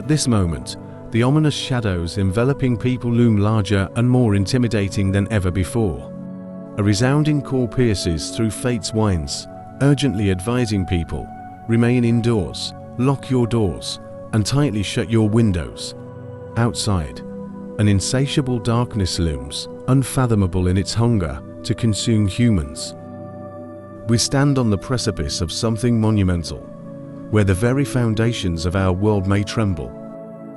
At this moment, the ominous shadows enveloping people loom larger and more intimidating than ever before. A resounding call pierces through fate's winds, urgently advising people, remain indoors, lock your doors, and tightly shut your windows. Outside, an insatiable darkness looms, unfathomable in its hunger to consume humans. We stand on the precipice of something monumental, where the very foundations of our world may tremble.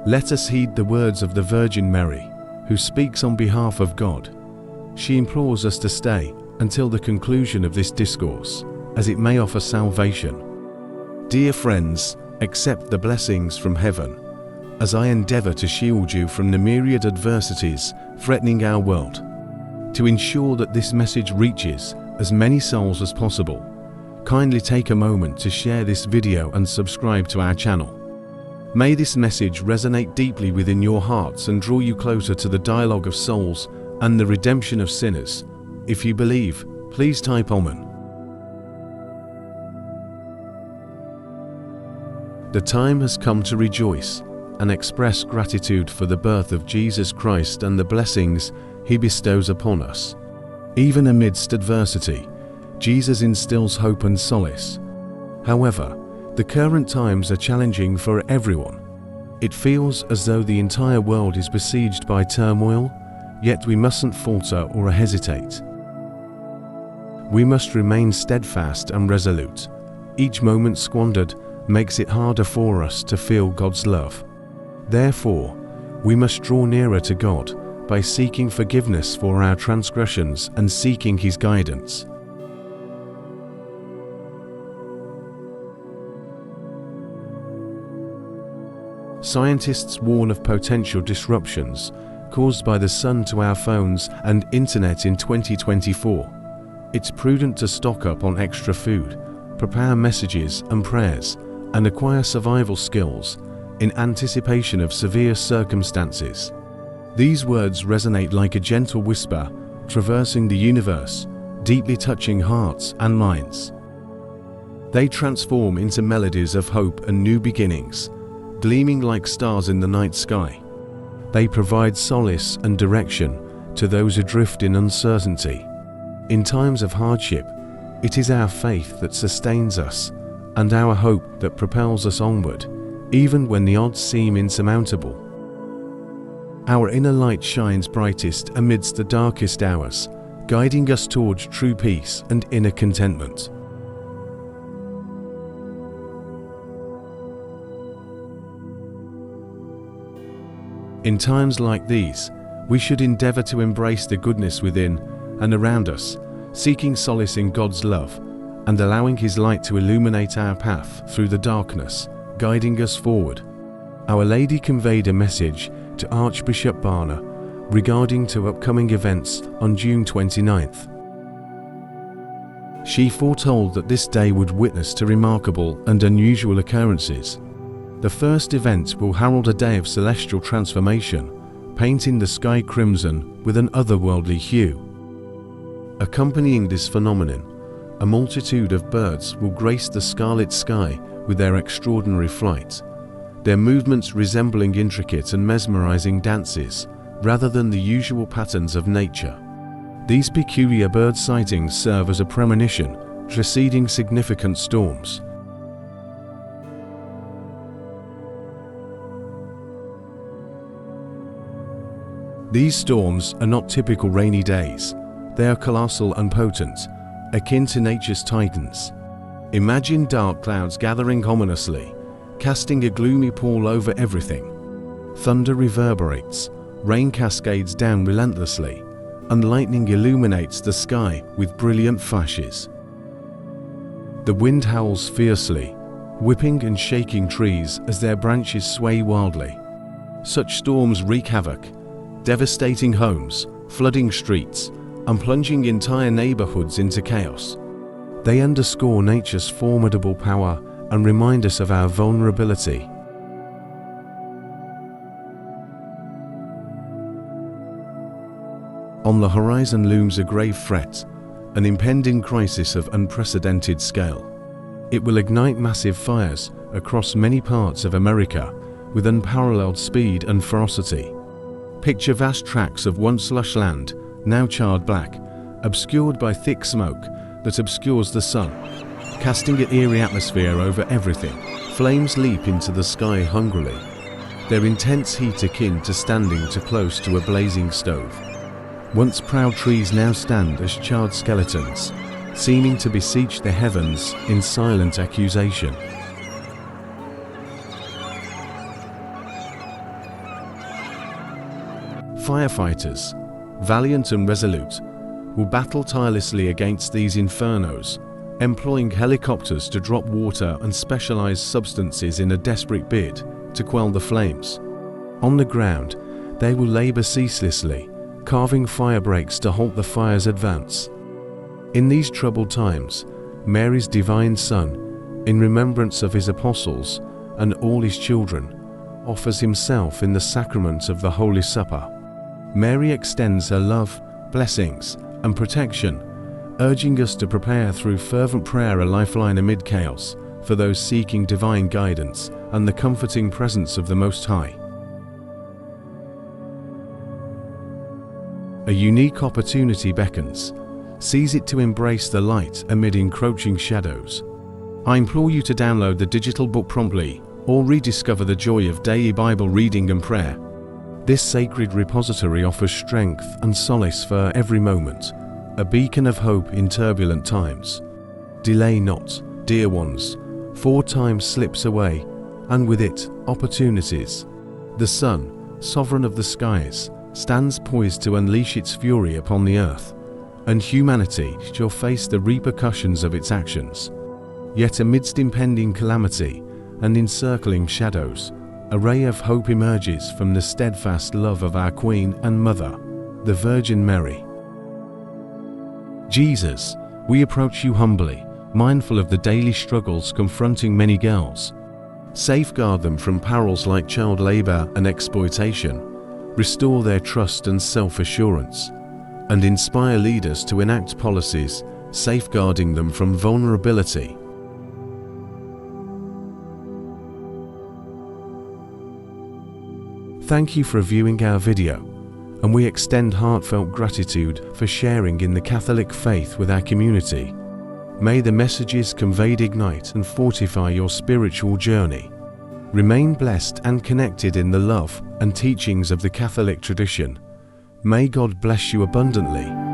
Let us heed the words of the Virgin Mary, who speaks on behalf of God. She implores us to stay until the conclusion of this discourse, as it may offer salvation. Dear friends, accept the blessings from heaven, as I endeavor to shield you from the myriad adversities threatening our world. To ensure that this message reaches as many souls as possible, kindly take a moment to share this video and subscribe to our channel. May this message resonate deeply within your hearts and draw you closer to the dialogue of souls and the redemption of sinners. If you believe, please type Amen. The time has come to rejoice and express gratitude for the birth of Jesus Christ and the blessings He bestows upon us. Even amidst adversity, Jesus instills hope and solace. However, the current times are challenging for everyone. It feels as though the entire world is besieged by turmoil, yet we mustn't falter or hesitate. We must remain steadfast and resolute. Each moment squandered makes it harder for us to feel God's love. Therefore, we must draw nearer to God by seeking forgiveness for our transgressions and seeking His guidance. Scientists warn of potential disruptions caused by the sun to our phones and internet in 2024. It's prudent to stock up on extra food, prepare messages and prayers, and acquire survival skills in anticipation of severe circumstances. These words resonate like a gentle whisper, traversing the universe, deeply touching hearts and minds. They transform into melodies of hope and new beginnings, gleaming like stars in the night sky. They provide solace and direction to those adrift in uncertainty. In times of hardship, it is our faith that sustains us and our hope that propels us onward, even when the odds seem insurmountable. Our inner light shines brightest amidst the darkest hours, guiding us towards true peace and inner contentment. In times like these, we should endeavor to embrace the goodness within and around us, seeking solace in God's love and allowing His light to illuminate our path through the darkness, guiding us forward. Our Lady conveyed a message to Archbishop Barna regarding to upcoming events on June 29th. She foretold that this day would witness to remarkable and unusual occurrences. The first event will herald a day of celestial transformation, painting the sky crimson with an otherworldly hue. Accompanying this phenomenon, a multitude of birds will grace the scarlet sky with their extraordinary flight, their movements resembling intricate and mesmerizing dances rather than the usual patterns of nature. These peculiar bird sightings serve as a premonition preceding significant storms. These storms are not typical rainy days. They are colossal and potent, akin to nature's titans. Imagine dark clouds gathering ominously, casting a gloomy pall over everything. Thunder reverberates, rain cascades down relentlessly, and lightning illuminates the sky with brilliant flashes. The wind howls fiercely, whipping and shaking trees as their branches sway wildly. Such storms wreak havoc, devastating homes, flooding streets, and plunging entire neighborhoods into chaos. They underscore nature's formidable power and remind us of our vulnerability. On the horizon looms a grave threat, an impending crisis of unprecedented scale. It will ignite massive fires across many parts of America, with unparalleled speed and ferocity. Picture vast tracts of once lush land, now charred black, obscured by thick smoke that obscures the sun, casting an eerie atmosphere over everything. Flames leap into the sky hungrily, their intense heat akin to standing too close to a blazing stove. Once proud trees now stand as charred skeletons, seeming to beseech the heavens in silent accusation. Firefighters, valiant and resolute, will battle tirelessly against these infernos, employing helicopters to drop water and specialized substances in a desperate bid to quell the flames. On the ground, they will labor ceaselessly, carving fire breaks to halt the fire's advance. In these troubled times, Mary's divine Son, in remembrance of his apostles and all his children, offers himself in the sacrament of the Holy Supper. Mary extends her love, blessings, and protection, urging us to prepare through fervent prayer a lifeline amid chaos for those seeking divine guidance and the comforting presence of the Most High. A unique opportunity beckons. Seize it to embrace the light amid encroaching shadows. I implore you to download the digital book promptly or rediscover the joy of daily Bible reading and prayer. This sacred repository offers strength and solace for every moment, a beacon of hope in turbulent times. Delay not, dear ones, for time slips away, and with it, opportunities. The sun, sovereign of the skies, stands poised to unleash its fury upon the earth, and humanity shall face the repercussions of its actions. Yet amidst impending calamity and encircling shadows, a ray of hope emerges from the steadfast love of our Queen and Mother, the Virgin Mary. Jesus, we approach you humbly, mindful of the daily struggles confronting many girls. Safeguard them from perils like child labor and exploitation, restore their trust and self-assurance, and inspire leaders to enact policies safeguarding them from vulnerability. Thank you for viewing our video, and we extend heartfelt gratitude for sharing in the Catholic faith with our community. May the messages conveyed ignite and fortify your spiritual journey. Remain blessed and connected in the love and teachings of the Catholic tradition. May God bless you abundantly.